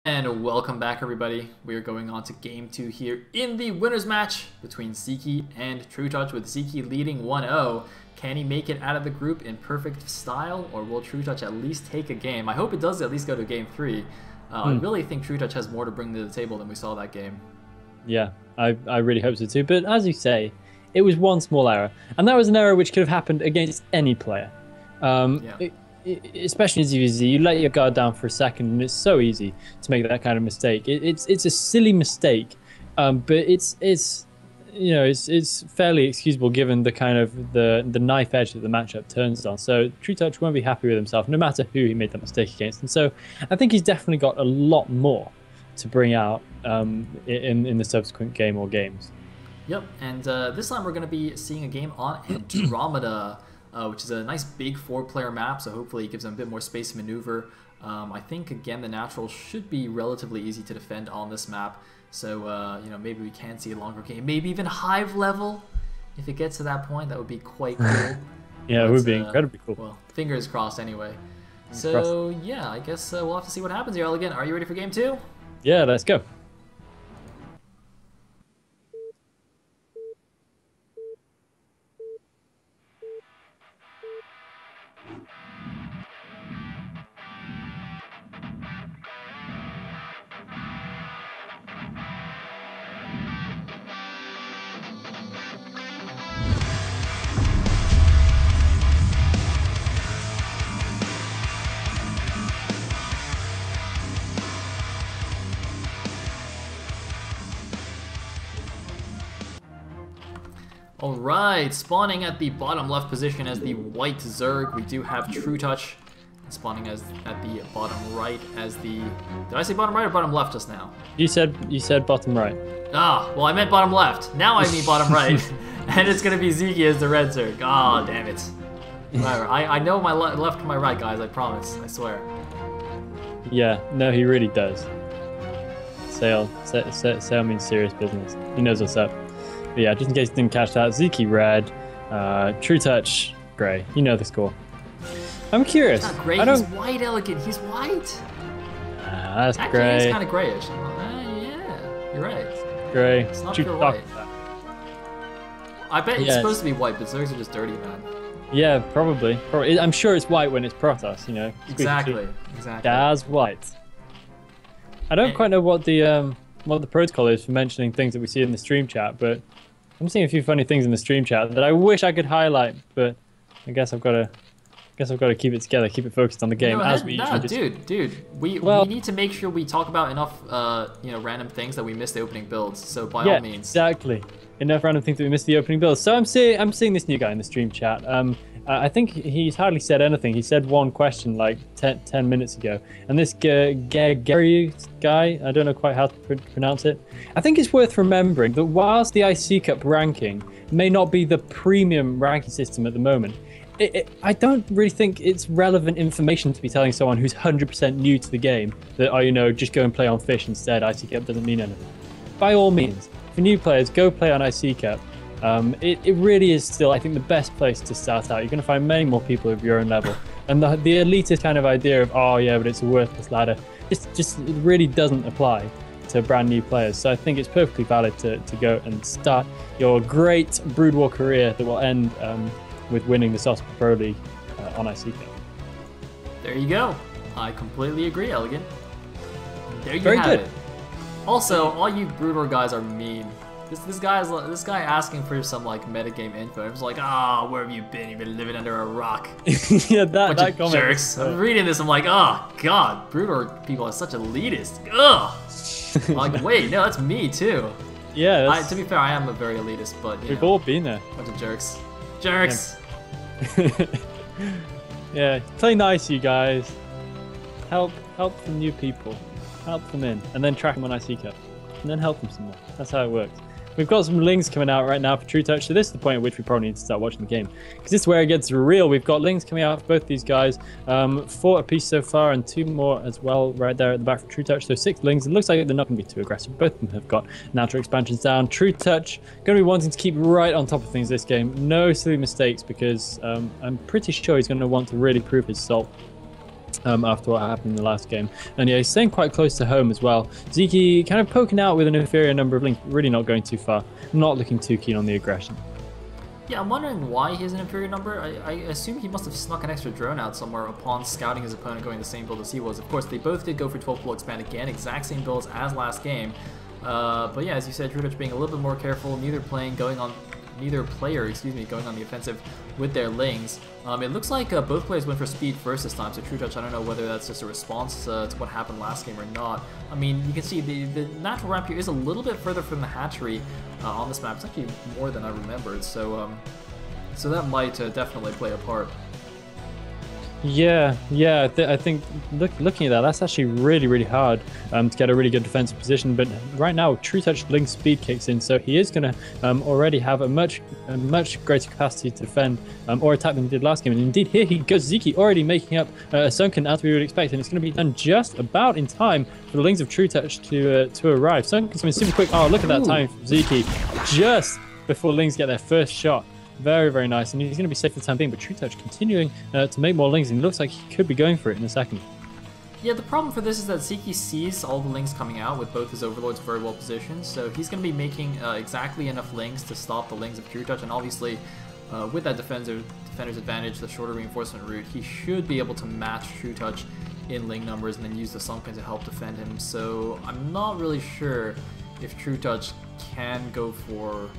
And welcome back, everybody. We are going on to game 2 here in the winners match between Zeke and TrueTouch, with Zeke leading 1-0. Can he make it out of the group in perfect style, or will TrueTouch at least take a game? I hope it does at least go to game 3. I really think TrueTouch has more to bring to the table than we saw that game. Yeah, I really hope so too. But as you say, it was one small error, and that was an error which could have happened against any player. Especially as you let your guard down for a second, and it's so easy to make that kind of mistake. It's a silly mistake, but it's fairly excusable given the kind of the knife edge that the matchup turns on. So TrueTouch won't be happy with himself, no matter who he made that mistake against. And so I think he's definitely got a lot more to bring out in the subsequent game or games. Yep, and this time we're going to be seeing a game on Andromeda. Which is a nice big 4-player map, so hopefully it gives them a bit more space to maneuver. I think, again, the naturals should be relatively easy to defend on this map, so maybe we can see a longer game, maybe even Hive level. If it gets to that point, that would be quite cool. Yeah, it would be incredibly cool. Well, fingers crossed anyway. So yeah, I guess we'll have to see what happens here. Elegant, are you ready for game 2? Yeah, let's go. Alright, spawning at the bottom left position as the white Zerg, we do have TrueTouch. Spawning at the bottom right as the... Did I say bottom right or bottom left just now? You said bottom right. Ah, well I meant bottom left. Now I mean bottom right. And it's going to be Zeke as the red Zerg. Oh, damn it. Whatever. I know my left from my right, guys, I promise. I swear. Yeah, no, he really does. Sale means serious business. He knows what's up. But yeah, just in case you didn't catch that, Zeke red, TrueTouch gray. You know the score. I'm curious. He's not gray, he's white, Elegant. He's white. That's actually, gray. He's kind of grayish. Yeah, you're right. Gray. It's not pure white. I bet it's supposed to be white, but Zergs are just dirty, man. Yeah, probably. I'm sure it's white when it's Protoss, you know. Exactly. That's white. I don't quite know what the protocol is for mentioning things that we see in the stream chat, but I'm seeing a few funny things in the stream chat that I wish I could highlight, but I guess I've got to keep it together, keep it focused on the game as we usually do. Dude, we need to make sure we talk about enough random things that we missed the opening builds. So by all means, exactly, enough random things that we missed the opening builds. So I'm seeing this new guy in the stream chat. I think he's hardly said anything. He said one question like 10 minutes ago. And this Gary guy, I don't know quite how to pronounce it. I think it's worth remembering that whilst the IC Cup ranking may not be the premium ranking system at the moment, I don't really think it's relevant information to be telling someone who's 100% new to the game that, oh, just go and play on Fish instead. IC Cup doesn't mean anything. By all means, for new players, go play on IC Cup. It really is still, I think, the best place to start out. You're going to find many more people of your own level. And the elitist kind of idea of, oh yeah, but it's a worthless ladder, it really doesn't apply to brand new players. So I think it's perfectly valid to go and start your great Brood War career that will end with winning the Sauce Pro League on IC Cup. There you go. I completely agree, Elegant. There you have it. Also, all you Brood War guys are mean. This guy asking for some like metagame info. I'm just like, where have you been? You've been living under a rock. Yeah, that comment. Jerks. I'm reading this. I'm like, oh god, Brood War people are such elitist. Ugh. Like, wait, no, that's me too. Yeah. To be fair, I am a very elitist, but we've all been there. Bunch of jerks. Jerks. Yeah. Yeah. Play nice, you guys. Help the new people. Help them in, and then track them on IC Cup, and then help them some more. That's how it works. We've got some links coming out right now for TrueTouch, so this is the point at which we probably need to start watching the game, because this is where it gets real. We've got links coming out for both these guys, 4 apiece so far, and 2 more as well right there at the back for TrueTouch, so 6 links. It looks like they're not going to be too aggressive. Both of them have got natural expansions down. TrueTouch going to be wanting to keep right on top of things this game. No silly mistakes, because I'm pretty sure he's going to want to really prove his salt after what happened in the last game. And yeah, he's staying quite close to home as well. Zeke kind of poking out with an inferior number of links, really not going too far, not looking too keen on the aggression. Yeah, I'm wondering why he has an inferior number. I assume he must have snuck an extra drone out somewhere upon scouting his opponent going the same build as he was. Of course, they both did go for 12 full expand again, exact same builds as last game. But yeah, as you said, TrueTouch being a little bit more careful, neither player, going on the offensive with their Lings. It looks like both players went for speed first this time, so TrueTouch, I don't know whether that's just a response to what happened last game or not. I mean, you can see the natural ramp here is a little bit further from the hatchery on this map. It's actually more than I remembered, so that might definitely play a part. Yeah, I think looking at that, that's actually really hard to get a really good defensive position. But right now, TrueTouch Link speed kicks in, so he is going to already have a much greater capacity to defend or attack than he did last game. And indeed, here he goes, Zeke already making up a Sunken as we would expect, and it's going to be done just about in time for the Lings of TrueTouch to arrive. Sunken's coming super quick. Oh, look at that time from Zeke, just before Lings get their first shot. Very nice, and he's going to be safe for the time being, but TrueTouch continuing to make more Lings, and it looks like he could be going for it in a second. Yeah, the problem for this is that Zeke sees all the Lings coming out with both his Overlords very well positioned, so he's going to be making exactly enough Lings to stop the Lings of TrueTouch, and obviously with that defender's advantage, the shorter reinforcement route, he should be able to match TrueTouch in Ling numbers and then use the Sunken to help defend him, so I'm not really sure if TrueTouch can go for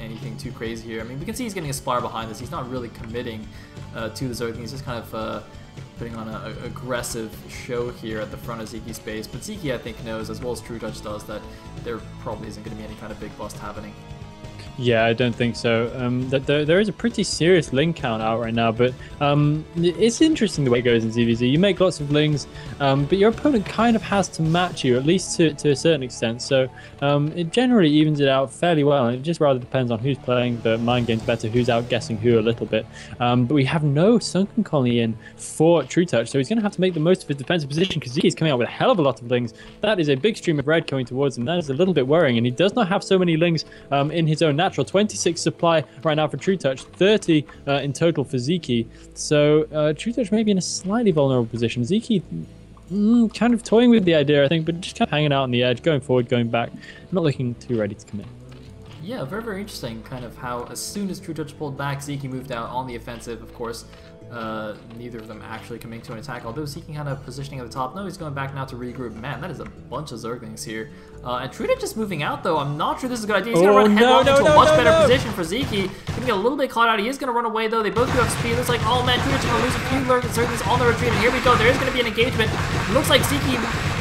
anything too crazy here. I mean, we can see he's getting a Spire behind this. He's not really committing to the Zerg. He's just kind of putting on an aggressive show here at the front of Zeke's base. But Zeke, I think, knows, as well as TrueTouch does, that there probably isn't going to be any kind of big bust happening. Yeah, I don't think so. There is a pretty serious Ling count out right now, but it's interesting the way it goes in ZVZ. You make lots of Lings, but your opponent kind of has to match you, at least to a certain extent. So it generally evens it out fairly well, and it just rather depends on who's playing the mind games better, who's outguessing who a little bit. But we have no Sunken Colony in for TrueTouch, so he's going to have to make the most of his defensive position because Zeke is coming out with a hell of a lot of Lings. That is a big stream of red coming towards him. That is a little bit worrying, and he does not have so many Lings in his own natural. 26 supply right now for TrueTouch, 30 in total for Zeke. So TrueTouch may be in a slightly vulnerable position. Zeke kind of toying with the idea, I think, but just kind of hanging out on the edge, going forward, going back, not looking too ready to commit. Yeah, very interesting kind of how as soon as TrueTouch pulled back, Zeke moved out on the offensive, of course. Neither of them actually coming to an attack, although Zeke kind of positioning at the top. No, he's going back now to regroup. Man, that is a bunch of Zerglings here. And TrueTouch just moving out, though. I'm not sure this is a good idea. He's going to run headlong into a much better position for Zeke. Going to get a little bit caught out. He is going to run away, though. They both do have speed. Looks like, oh man, TrueTouch is going to lose a few Zerglings on the retreat. And here we go. There is going to be an engagement. It looks like Zeke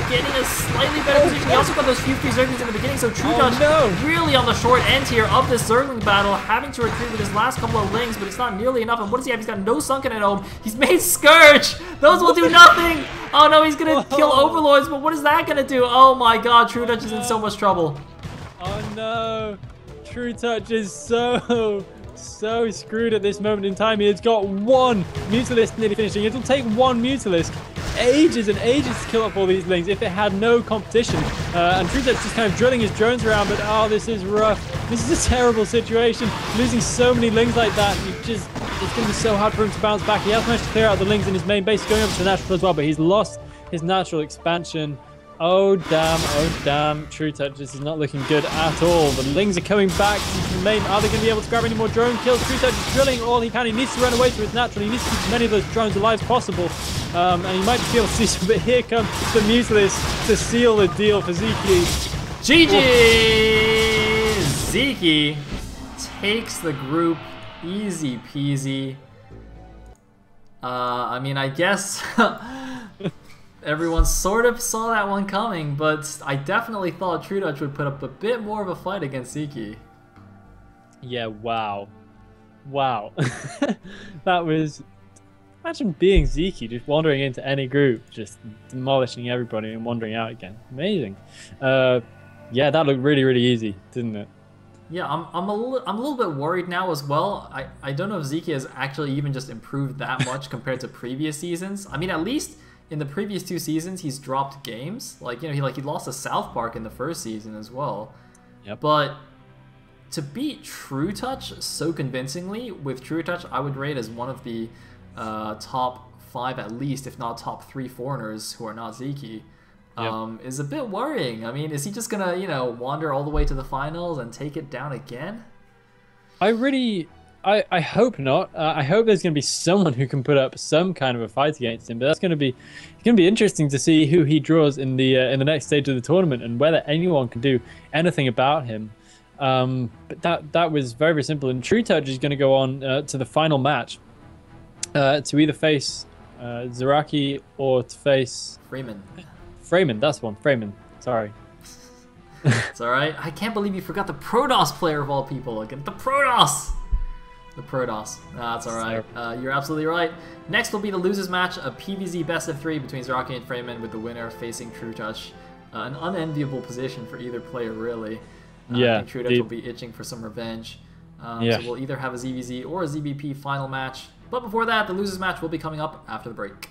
getting a slightly better position. He also got those few free Zerglings in the beginning, so TrueTouch really on the short end here of this Zergling battle, having to retreat with his last couple of Lings, but it's not nearly enough. And what does he have? He's got no Sunken at home. He's made Scourge! Those will do nothing! Oh no, he's gonna kill Overlords, but what is that gonna do? Oh my god, TrueTouch is in so much trouble. Oh no! TrueTouch is so screwed at this moment in time. He has got one Mutalisk nearly finishing. It'll take one Mutalisk ages and ages to kill up all these Lings if it had no competition. And TrueTouch just kind of drilling his drones around, but oh, this is rough. This is a terrible situation. Losing so many Lings like that, it's going to be so hard for him to bounce back. He has managed to clear out the Lings in his main base, going over to the natural as well, but he's lost his natural expansion. Oh damn, TrueTouch, this is not looking good at all. The Lings are coming back to the main. Are they going to be able to grab any more drone kills? TrueTouch is drilling all he can. He needs to run away to his natural. He needs to keep as many of those drones alive as possible. And he might be able to see some, but here comes the Mutalisk to seal the deal for Zeke. GG! Zeke takes the group easy peasy. I mean, I guess everyone sort of saw that one coming, but I definitely thought TrueTouch would put up a bit more of a fight against Zeke. Yeah, wow. That was... Imagine being Zeke, just wandering into any group, just demolishing everybody and wandering out again. Amazing. Yeah, that looked really easy, didn't it? Yeah, I'm a little bit worried now as well. I don't know if Zeke has actually even just improved that much compared to previous seasons. I mean, at least in the previous 2 seasons, he's dropped games. Like, you know, he lost to South Park in the first season as well. Yep. But to beat TrueTouch so convincingly, with TrueTouch, I would rate as one of the top 5 at least, if not top 3 foreigners who are not Ziki, is a bit worrying. I mean, is he just gonna, you know, wander all the way to the finals and take it down again? I hope not. I hope there's going to be someone who can put up some kind of a fight against him. But that's going to be interesting to see who he draws in the next stage of the tournament and whether anyone can do anything about him. But that was very, very simple. And True Touch is going to go on to the final match to either face Zaraki or to face Freeman. Freeman, that's one. Freeman. Sorry. It's all right. I can't believe you forgot the Protoss player of all people. Again, the Protoss. The Protoss. That's all right. You're absolutely right. Next will be the losers match, a PvZ best of 3 between Zaraki and Freeman, with the winner facing True Touch. An unenviable position for either player, really. I think True Touch will be itching for some revenge. So we'll either have a ZVZ or a ZBP final match. But before that, the losers match will be coming up after the break.